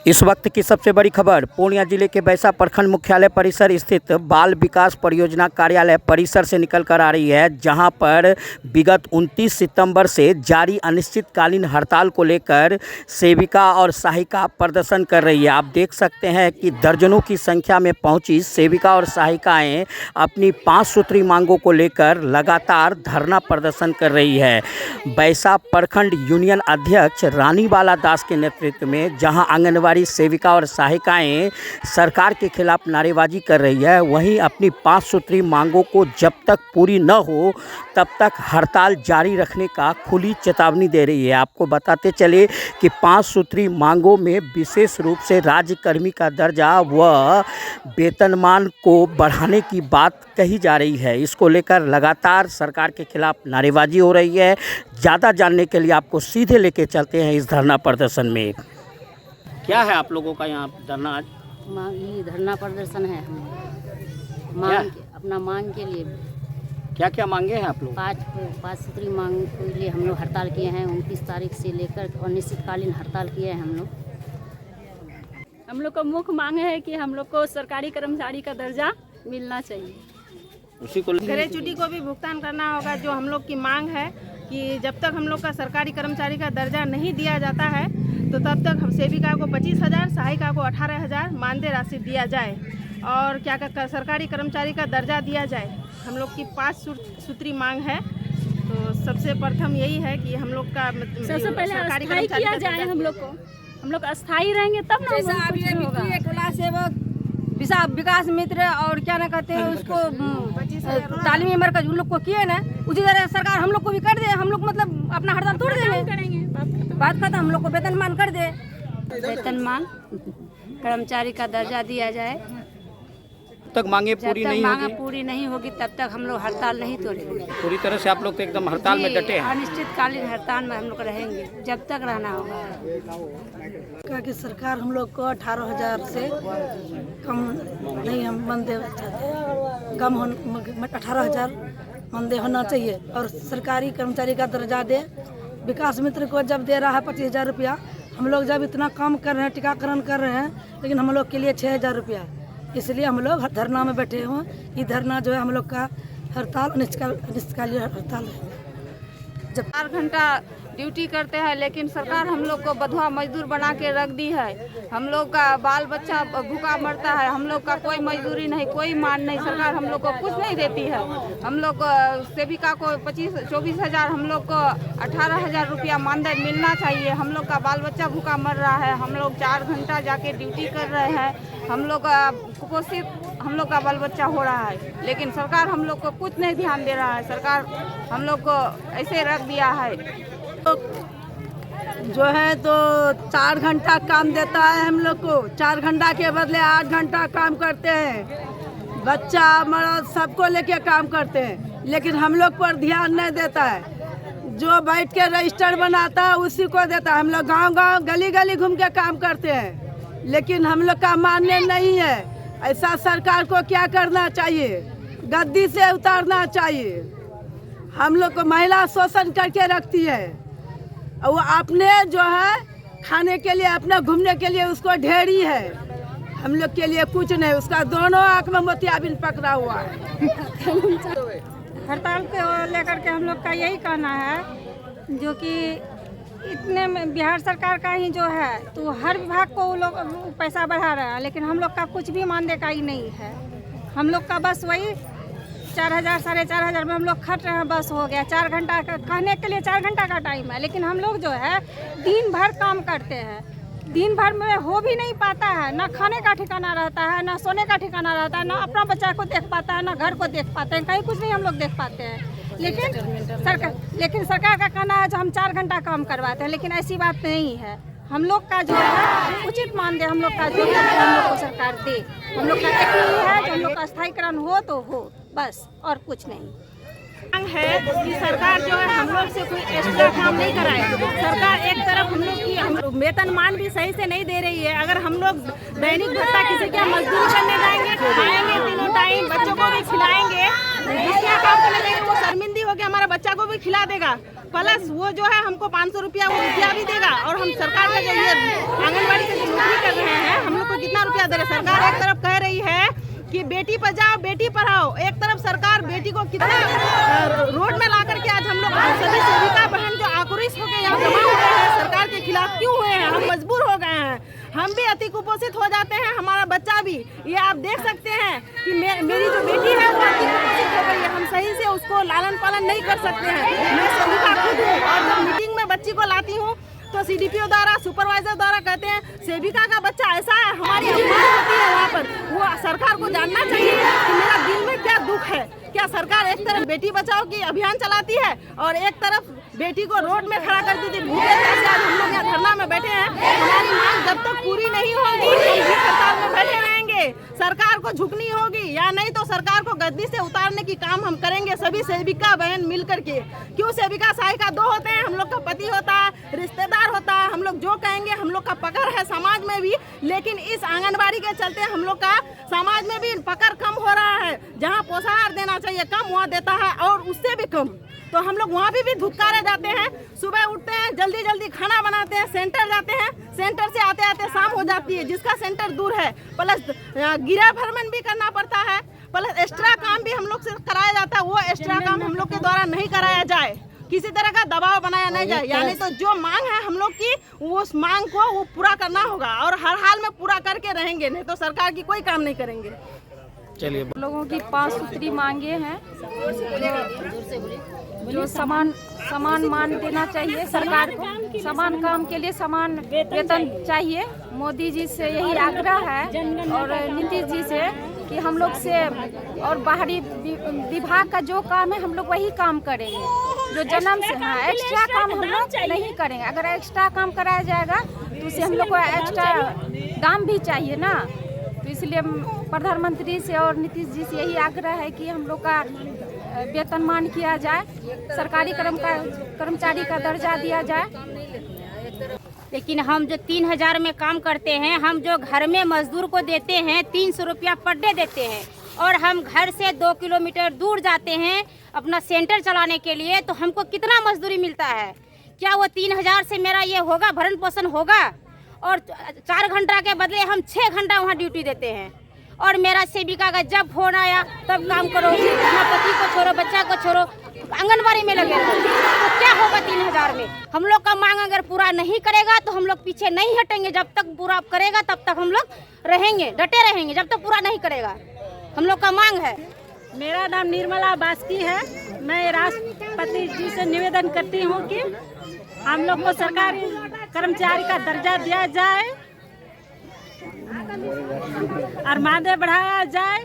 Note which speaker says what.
Speaker 1: इस वक्त की सबसे बड़ी खबर पूर्णिया जिले के बैसा प्रखंड मुख्यालय परिसर स्थित बाल विकास परियोजना कार्यालय परिसर से निकल कर आ रही है, जहां पर विगत 29 सितंबर से जारी अनिश्चितकालीन हड़ताल को लेकर सेविका और सहायिका प्रदर्शन कर रही है। आप देख सकते हैं कि दर्जनों की संख्या में पहुंची सेविका और सहायिकाएं अपनी 5 सूत्री मांगों को लेकर लगातार धरना प्रदर्शन कर रही है। बैसा प्रखंड यूनियन अध्यक्ष रानीबाला दास के नेतृत्व में जहां आंगनबाड़ी सेविका और सहायिकाएं सरकार के खिलाफ नारेबाजी कर रही है, वहीं अपनी 5 सूत्री मांगों को जब तक पूरी न हो तब तक हड़ताल जारी रखने का खुली चेतावनी दे रही है। आपको बताते चले कि 5 सूत्री मांगों में विशेष रूप से राज्यकर्मी का दर्जा व वेतनमान को बढ़ाने की बात कही जा रही है। इसको लेकर लगातार सरकार के खिलाफ नारेबाजी हो रही है। ज़्यादा जानने के लिए आपको सीधे लेके चलते हैं इस धरना प्रदर्शन में। क्या है आप लोगों का यहाँ धरना आज?
Speaker 2: ये धरना प्रदर्शन है मांग अपना मांग के लिए।
Speaker 1: क्या क्या मांगे हैं आप लोग?
Speaker 2: 5 सूत्री मांग के लिए हम लोग हड़ताल किए हैं। 29 तारीख से लेकर अनिश्चितकालीन हड़ताल किए हैं हम लोग का मुख्य मांग है कि हम लोग को सरकारी कर्मचारी का दर्जा मिलना चाहिए।
Speaker 1: उसी को
Speaker 3: ग्रेच्युटी को भी भुगतान करना होगा। जो हम लोग की मांग है कि जब तक हम लोग का सरकारी कर्मचारी का दर्जा नहीं दिया जाता है तो तब तक हम सेविका को 25,000, सहायिका को 18,000 मानदेय राशि दिया जाए और क्या सरकारी कर्मचारी का दर्जा दिया जाए। हम लोग की 5 सूत्री मांग है। तो सबसे प्रथम यही है कि हम लोग का
Speaker 2: सबसे पहले सरकारी कर्मचारी किया जाए। हम लोग अस्थायी रहेंगे तब ना।
Speaker 4: जैसा अभी टोला सेवक विकास मित्र और क्या ना कहते हैं उसको तालीमी मरकज उन लोग को किए ना, उसी तरह सरकार हम लोग को भी कर दे। हम लोग मतलब अपना हड़ताल तोड़ देंगे, बात खत्म। हम लोग को वेतनमान कर दे।
Speaker 2: वेतनमान कर्मचारी का दर्जा दिया जाए।
Speaker 1: तक मांगे पूरी नहीं होगी,
Speaker 2: पूरी नहीं होगी तब तक हम लोग हड़ताल नहीं तोड़ेंगे।
Speaker 1: पूरी तरह से आप लोग तो एकदम हड़ताल में डटे हैं।
Speaker 2: अनिश्चितकालीन हड़ताल में हम लोग रहेंगे जब तक रहना होगा।
Speaker 4: कहा कि सरकार हम लोग को 18,000 से कम नहीं हम मानदेय चाहते, कम 18,000 मानदेय होना चाहिए और सरकारी कर्मचारी का दर्जा दे। विकास मित्र को जब दे रहा है 25,000 रुपया, हम लोग जब इतना काम कर रहे हैं, टीकाकरण कर रहे हैं, लेकिन हम लोग के लिए 6,000 रुपया। इसलिए हम लोग धरना में बैठे हुए। ये धरना जो है हम लोग का हड़ताल अनिश्चितकालीन हड़ताल है।
Speaker 3: जब 4 घंटा ड्यूटी करते हैं लेकिन सरकार हम लोग को बंधुआ मजदूर बना के रख दी है। हम लोग का बाल बच्चा भूखा मरता है। हम लोग का कोई मजदूरी नहीं, कोई मान नहीं। सरकार हम लोग को कुछ नहीं देती है। हम लोग सेविका को 24,000, हम लोग को 18,000 रुपया मानदेय मिलना चाहिए। हम लोग का बाल बच्चा भूखा मर रहा है। हम लोग 4 घंटा जाके ड्यूटी कर रहे हैं। हम लोग कुपोषित हम लोग का बाल बच्चा हो रहा है, लेकिन सरकार हम लोग को कुछ नहीं ध्यान दे रहा है। सरकार हम लोग को ऐसे रख दिया है।
Speaker 4: जो है तो 4 घंटा काम देता है हम लोग को। 4 घंटा के बदले 8 घंटा काम करते हैं। बच्चा मर्द सबको लेके काम करते हैं, लेकिन हम लोग पर ध्यान नहीं देता है। जो बैठ के रजिस्टर बनाता है उसी को देता है। हम लोग गांव-गांव गली-गली घूम के काम करते हैं, लेकिन हम लोग का मानने नहीं है। ऐसा सरकार को क्या करना चाहिए? गद्दी से उतारना चाहिए। हम लोग को महिला शोषण करके रखती है। और वो अपने जो है खाने के लिए, अपना घूमने के लिए उसको ढेरी है। हम लोग के लिए कुछ नहीं। उसका दोनों आँख में मोतियाबिंद पकड़ा हुआ है।
Speaker 5: हड़ताल को लेकर के हम लोग का यही कहना है, जो कि इतने में बिहार सरकार का ही जो है तो हर विभाग को वो लोग पैसा बढ़ा रहा है, लेकिन हम लोग का कुछ भी मानदेय का ही नहीं है। हम लोग का बस वही 4,000 साढ़े 4,000 में हम लोग खट रहे हैं, बस हो गया। 4 घंटा कहने के लिए 4 घंटा का टाइम है, लेकिन हम लोग जो है दिन भर काम करते हैं। दिन भर में हो भी नहीं पाता है। ना खाने का ठिकाना रहता है, ना सोने का ठिकाना रहता है, ना अपना बच्चा को देख पाता है, ना घर को देख पाते हैं। कहीं कुछ नहीं हम लोग देख पाते हैं। लेकिन सरकार का कहना है जो हम 4 घंटा काम करवाते हैं, लेकिन ऐसी बात नहीं है। हम लोग का जो है उचित मानदेय हम लोग का जो है हम लोग को सरकार दे। हम लोग का एक ही है जो हम लोग का स्थायीकरण हो तो हो, बस, और कुछ नहीं।
Speaker 3: मांग है कि सरकार जो है हम लोग से कोई एक्स्ट्रा काम नहीं कराए। सरकार एक तरफ हम लोग की वेतनमान भी सही से नहीं दे रही है। अगर हम लोग दैनिक भत्ता किसी के मजदूरी करने जाएंगे, खाएंगे तीनों टाइम, बच्चों को भी खिलाएंगे, जिसका काम करने जाएंगे वो शर्मिंदी होकर हमारे बच्चा को भी खिला देगा। प्लस वो जो है हमको 500 रुपया वो रुपया भी देगा। और हम सरकार का जो ये आंगनबाड़ी से जो नौकरी कर रहे
Speaker 6: सुविधा दे रही है। सरकार एक तरफ कह रही है कि बेटी बचाओ बेटी पढ़ाओ, एक तरफ सरकार बेटी को कितना रोड में ला करके आज हम लोग सभी सेविका बहन जो आक्रोश हो गए यहाँ जमा हुए हैं, सरकार के खिलाफ क्यों हुए हैं, हम मजबूर हो गए हैं, हम भी अति कुपोषित हो जाते हैं, हमारा बच्चा भी। ये आप देख सकते हैं कि मेरी जो बेटी है वो अति कुपोषित हो गई है, हम सही से उसको लालन पालन नहीं कर सकते हैं। मैं सेविका खुद हूँ और जब मीटिंग में बच्ची को लाती हूँ तो सीडीपीओ द्वारा सुपरवाइजर द्वारा कहते हैं सेविका का बच्चा ऐसा है, हमारी अभिमान होती है वहाँ पर। वो सरकार को जानना चाहिए कि मेरा दिल में क्या दुख है। क्या सरकार एक तरफ बेटी बचाओ की अभियान चलाती है और एक तरफ बेटी को रोड में खड़ा कर दी थी। भूखे प्यासे आज हम लोग यहाँ धरना में बैठे हैं, हमारी मांग जब तक पूरी नहीं होगी हम भी हड़ताल में बैठे रहेंगे। सरकार को झुकनी होगी या नहीं तो सरकार को गद्दी से उतारने की काम हम करेंगे सभी सेविका बहन मिल करके। क्यों सेविका सहायिका दो होते हैं, हम लोग का पति होता है, रिश्तेदार होता है, हम लोग जो कहेंगे हम लोग का पकड़ है समाज में भी, लेकिन इस आंगनबाड़ी के चलते हम लोग का समाज में भी पकड़ कम हो रहा है। जहाँ पोषाहार देना चाहिए कम वहाँ देता है और उससे भी कम, तो हम लोग वहाँ भी धुतकारे जाते हैं। सुबह उठते हैं, जल्दी जल्दी खाना बनाते हैं, सेंटर जाते हैं, सेंटर से आते आते शाम हो जाती है, जिसका सेंटर दूर है, प्लस गिरा भरमन भी करना पड़ता है, प्लस एक्स्ट्रा काम भी हम लोग से कराया जाता है। वो एक्स्ट्रा काम हम लोग के द्वारा नहीं कराया जाए, किसी तरह का दबाव बनाया नहीं जाए, यानी तो जो मांग है हम लोग की वो उस मांग को वो पूरा करना होगा और हर हाल में पूरा करके रहेंगे, नहीं तो सरकार की कोई काम नहीं करेंगे।
Speaker 1: चलिए,
Speaker 5: लोगों की 5 सूत्री मांगे हैं जो समान मान देना चाहिए सरकार को, समान काम के लिए समान वेतन चाहिए। मोदी जी से यही आग्रह है और नीतीश जी से कि हम लोग से और बाहरी विभाग का जो काम है हम लोग वही काम करेंगे जो जन्म से। हाँ, एक्स्ट्रा काम हम लोग नहीं करेंगे। अगर एक्स्ट्रा काम कराया जाएगा तो उससे हम लोग को एक्स्ट्रा दाम भी चाहिए ना, तो इसलिए प्रधानमंत्री से और नीतीश जी से यही आग्रह है कि हम लोग का वेतनमान किया जाए, सरकारी कर्मचारी का दर्जा दिया जाए।
Speaker 2: लेकिन हम जो 3000 में काम करते हैं, हम जो घर में मजदूर को देते हैं 300 रुपया पर डे देते हैं और हम घर से 2 किलोमीटर दूर जाते हैं अपना सेंटर चलाने के लिए, तो हमको कितना मजदूरी मिलता है? क्या वो 3000 से मेरा ये होगा, भरण पोषण होगा? और 4 घंटा के बदले हम 6 घंटा वहाँ ड्यूटी देते हैं और मेरा सेविका का जब फोन आया तब काम करो, अपना पति को छोड़ो, बच्चा को छोड़ो, आंगनबाड़ी में लगे तो क्या होगा 3000 में? हम लोग का मांग अगर पूरा नहीं करेगा तो हम लोग पीछे नहीं हटेंगे, जब तक पूरा करेगा तब तक हम लोग रहेंगे, डटे रहेंगे, जब तक पूरा नहीं करेगा। हम लोग का मांग है।
Speaker 5: मेरा नाम निर्मला बास्की है। मैं राष्ट्रपति जी से निवेदन करती हूँ कि हम लोग को सरकारी कर्मचारी का दर्जा दिया जाए और मानदेय बढ़ाया जाए